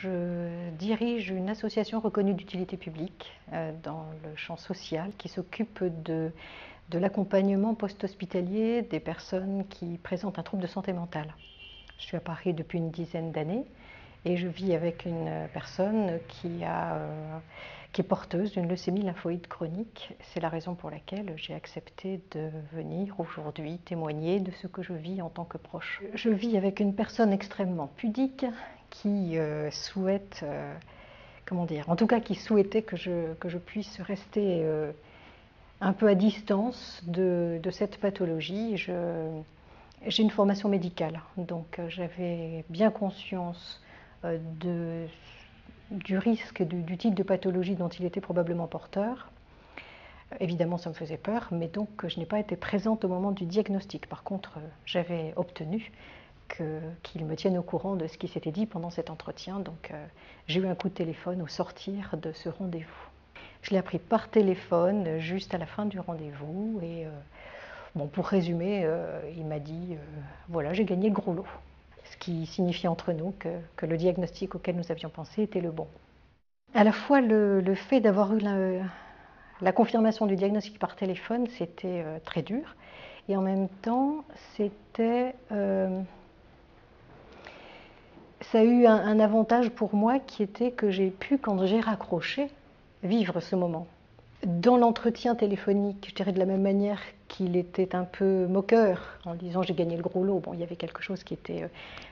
Je dirige une association reconnue d'utilité publique dans le champ social qui s'occupe de l'accompagnement post-hospitalier des personnes qui présentent un trouble de santé mentale. Je suis à Paris depuis une dizaine d'années et je vis avec une personne qui est porteuse d'une leucémie lymphoïde chronique. C'est la raison pour laquelle j'ai accepté de venir aujourd'hui témoigner de ce que je vis en tant que proche. Je vis avec une personne extrêmement pudique qui souhaite, en tout cas qui souhaitait que je puisse rester un peu à distance de cette pathologie. J'ai une formation médicale, donc j'avais bien conscience du risque, du type de pathologie dont il était probablement porteur. Évidemment, ça me faisait peur, mais donc je n'ai pas été présente au moment du diagnostic. Par contre, j'avais obtenu qu'il me tienne au courant de ce qui s'était dit pendant cet entretien. Donc j'ai eu un coup de téléphone au sortir de ce rendez-vous. Je l'ai appris par téléphone juste à la fin du rendez-vous et pour résumer, il m'a dit voilà, j'ai gagné le gros lot. Ce qui signifie entre nous que le diagnostic auquel nous avions pensé était le bon. À la fois le fait d'avoir eu la confirmation du diagnostic par téléphone, c'était très dur, et en même temps, ça a eu un avantage pour moi qui était que j'ai pu, quand j'ai raccroché, vivre ce moment. Dans l'entretien téléphonique, je dirais de la même manière qu'il était un peu moqueur en disant j'ai gagné le gros lot. Bon, il y avait quelque chose qui était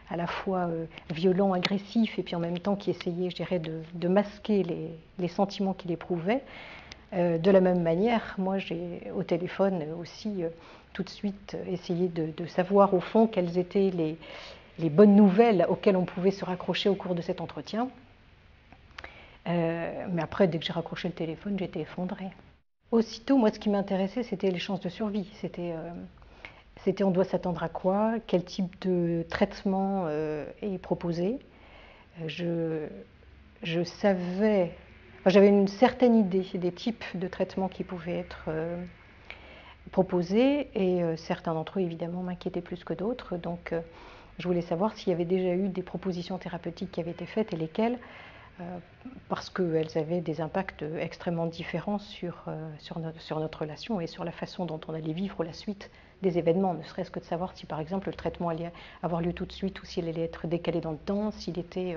à la fois violent, agressif, et puis en même temps qui essayait, je dirais, de masquer les sentiments qu'il éprouvait. De la même manière, moi j'ai au téléphone aussi tout de suite essayé de savoir au fond quelles étaient les bonnes nouvelles auxquelles on pouvait se raccrocher au cours de cet entretien. Mais après, dès que j'ai raccroché le téléphone, j'étais effondrée. Aussitôt, moi, ce qui m'intéressait, c'était les chances de survie. C'était on doit s'attendre à quoi, quel type de traitement est proposé. Je savais, j'avais une certaine idée des types de traitements qui pouvaient être proposés, et certains d'entre eux, évidemment, m'inquiétaient plus que d'autres. Donc, je voulais savoir s'il y avait déjà eu des propositions thérapeutiques qui avaient été faites et lesquelles, parce qu'elles avaient des impacts extrêmement différents sur notre relation et sur la façon dont on allait vivre la suite des événements, ne serait-ce que de savoir si par exemple le traitement allait avoir lieu tout de suite ou s'il allait être décalé dans le temps, s'il était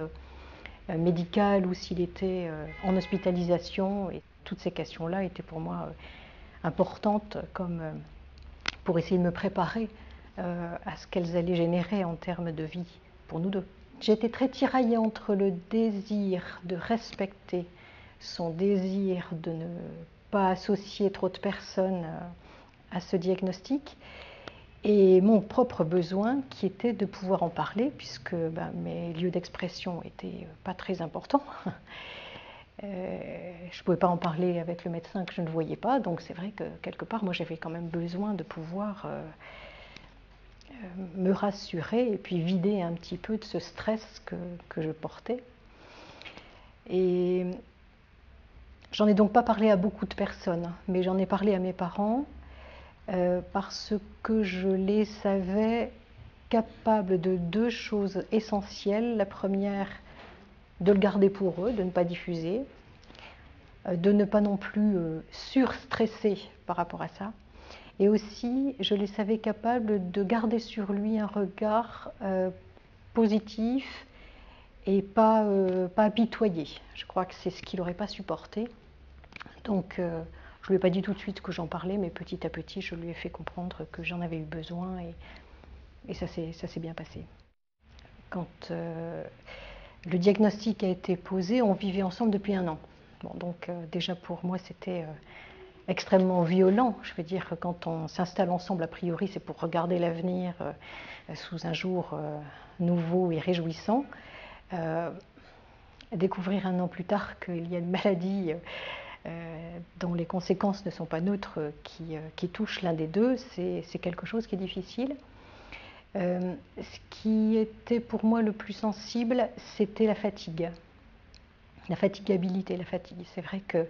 médical ou s'il était en hospitalisation. Et toutes ces questions-là étaient pour moi importantes comme pour essayer de me préparer à ce qu'elles allaient générer en termes de vie pour nous deux. J'ai été très tiraillée entre le désir de respecter son désir de ne pas associer trop de personnes à ce diagnostic et mon propre besoin qui était de pouvoir en parler puisque mes lieux d'expression n'étaient pas très importants. Je ne pouvais pas en parler avec le médecin que je ne voyais pas, donc c'est vrai que quelque part, moi j'avais quand même besoin de pouvoir me rassurer et puis vider un petit peu de ce stress que je portais. Et j'en ai donc pas parlé à beaucoup de personnes, mais j'en ai parlé à mes parents parce que je les savais capables de deux choses essentielles. La première, de le garder pour eux, de ne pas diffuser, de ne pas non plus surstresser par rapport à ça. Et aussi, je les savais capables de garder sur lui un regard positif et pas apitoyé. Je crois que c'est ce qu'il n'aurait pas supporté. Donc, je ne lui ai pas dit tout de suite que j'en parlais, mais petit à petit, je lui ai fait comprendre que j'en avais eu besoin et ça s'est bien passé. Quand le diagnostic a été posé, on vivait ensemble depuis 1 an. Bon, donc déjà pour moi, c'était extrêmement violent. Je veux dire, quand on s'installe ensemble, a priori, c'est pour regarder l'avenir sous un jour nouveau et réjouissant. Découvrir 1 an plus tard qu'il y a une maladie dont les conséquences ne sont pas neutres qui touchent l'un des deux, c'est quelque chose qui est difficile. Ce qui était pour moi le plus sensible, c'était la fatigue. La fatigabilité, la fatigue. C'est vrai que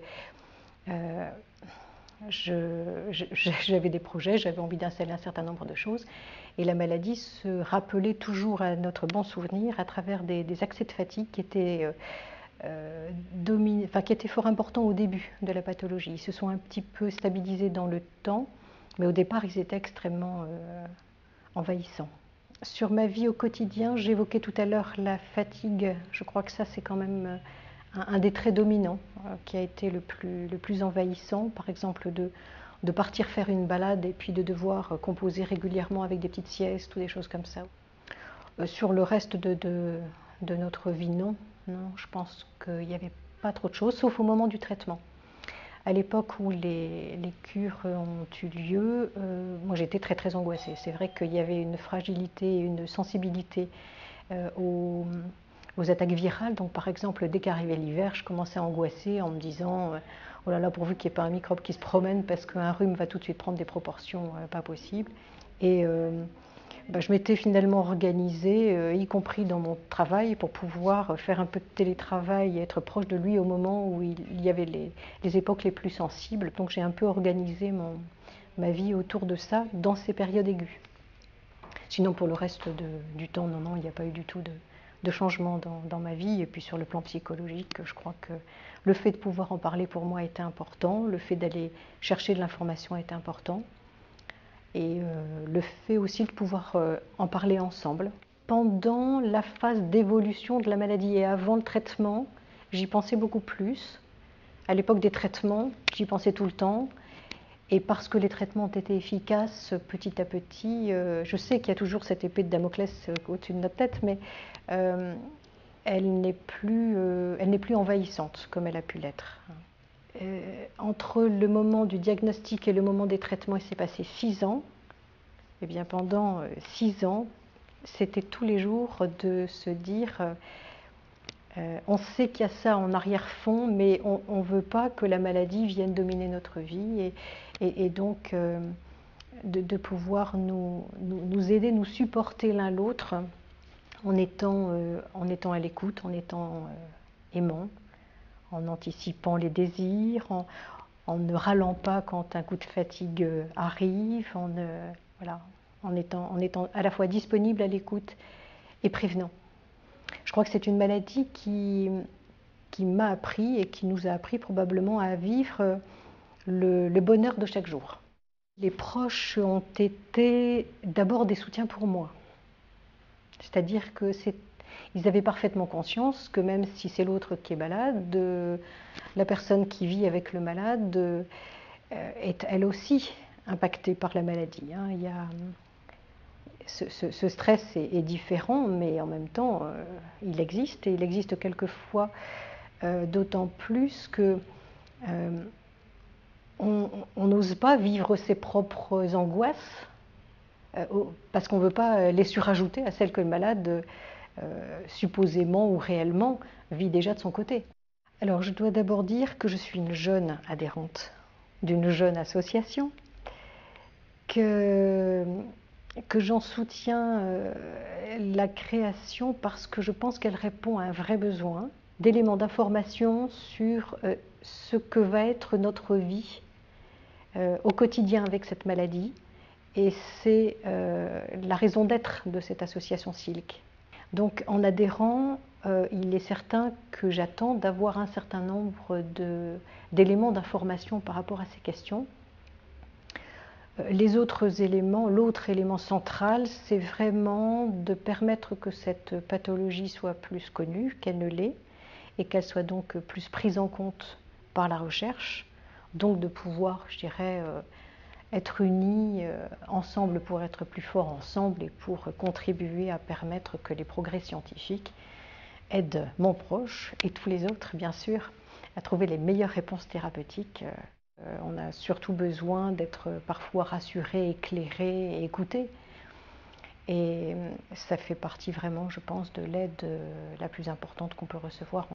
J'avais des projets, j'avais envie d'installer un certain nombre de choses, et la maladie se rappelait toujours à notre bon souvenir à travers des accès de fatigue qui étaient qui étaient fort importants au début de la pathologie. Ils se sont un petit peu stabilisés dans le temps, mais au départ, ils étaient extrêmement envahissants. Sur ma vie au quotidien, j'évoquais tout à l'heure la fatigue. Je crois que ça, c'est quand même un des traits dominants qui a été le plus envahissant. Par exemple, de partir faire une balade et puis de devoir composer régulièrement avec des petites siestes ou des choses comme ça. Sur le reste de notre vie, non. Non, je pense qu'il n'y avait pas trop de choses, sauf au moment du traitement. À l'époque où les cures ont eu lieu, moi j'étais très très angoissée. C'est vrai qu'il y avait une fragilité, une sensibilité aux attaques virales. Donc par exemple, dès qu'arrivait l'hiver, je commençais à angoisser en me disant oh là là, pourvu qu'il n'y ait pas un microbe qui se promène, parce qu'un rhume va tout de suite prendre des proportions pas possibles. Et je m'étais finalement organisée, y compris dans mon travail, pour pouvoir faire un peu de télétravail et être proche de lui au moment où il y avait les époques les plus sensibles. Donc j'ai un peu organisé ma vie autour de ça dans ces périodes aiguës. Sinon, pour le reste du temps, non, il n'y a pas eu du tout de changement dans ma vie. Et puis sur le plan psychologique, je crois que le fait de pouvoir en parler pour moi était important, le fait d'aller chercher de l'information était important. Et le fait aussi de pouvoir en parler ensemble. Pendant la phase d'évolution de la maladie et avant le traitement, j'y pensais beaucoup plus. À l'époque des traitements, j'y pensais tout le temps. Et parce que les traitements ont été efficaces petit à petit, je sais qu'il y a toujours cette épée de Damoclès au-dessus de notre tête, mais elle n'est plus envahissante comme elle a pu l'être. Entre le moment du diagnostic et le moment des traitements, il s'est passé 6 ans. Et bien pendant 6 ans, c'était tous les jours de se dire on sait qu'il y a ça en arrière-fond, mais on ne veut pas que la maladie vienne dominer notre vie. Et donc de pouvoir nous aider, nous supporter l'un l'autre en étant à l'écoute, en étant aimant, en anticipant les désirs, en ne râlant pas quand un coup de fatigue arrive, en étant à la fois disponible, à l'écoute et prévenant. Je crois que c'est une maladie qui m'a appris et qui nous a appris probablement à vivre le bonheur de chaque jour. Les proches ont été d'abord des soutiens pour moi. C'est-à-dire que ils avaient parfaitement conscience que même si c'est l'autre qui est malade, la personne qui vit avec le malade est elle aussi impactée par la maladie. Il y a, ce stress est différent, mais en même temps, il existe, et il existe quelquefois d'autant plus que on n'ose pas vivre ses propres angoisses parce qu'on ne veut pas les surajouter à celles que le malade supposément ou réellement vit déjà de son côté. Alors je dois d'abord dire que je suis une jeune adhérente d'une jeune association, que j'en soutiens la création parce que je pense qu'elle répond à un vrai besoin d'éléments d'information sur ce que va être notre vie au quotidien avec cette maladie, et c'est la raison d'être de cette association SILC. Donc en adhérant, il est certain que j'attends d'avoir un certain nombre d'éléments d'information par rapport à ces questions. Les autres éléments, l'autre élément central, c'est vraiment de permettre que cette pathologie soit plus connue qu'elle ne l'est, et qu'elle soit donc plus prise en compte par la recherche, donc de pouvoir, je dirais, être unis ensemble pour être plus forts ensemble et pour contribuer à permettre que les progrès scientifiques aident mon proche et tous les autres, bien sûr, à trouver les meilleures réponses thérapeutiques. On a surtout besoin d'être parfois rassuré, éclairé et écouté. Et ça fait partie vraiment, je pense, de l'aide la plus importante qu'on peut recevoir.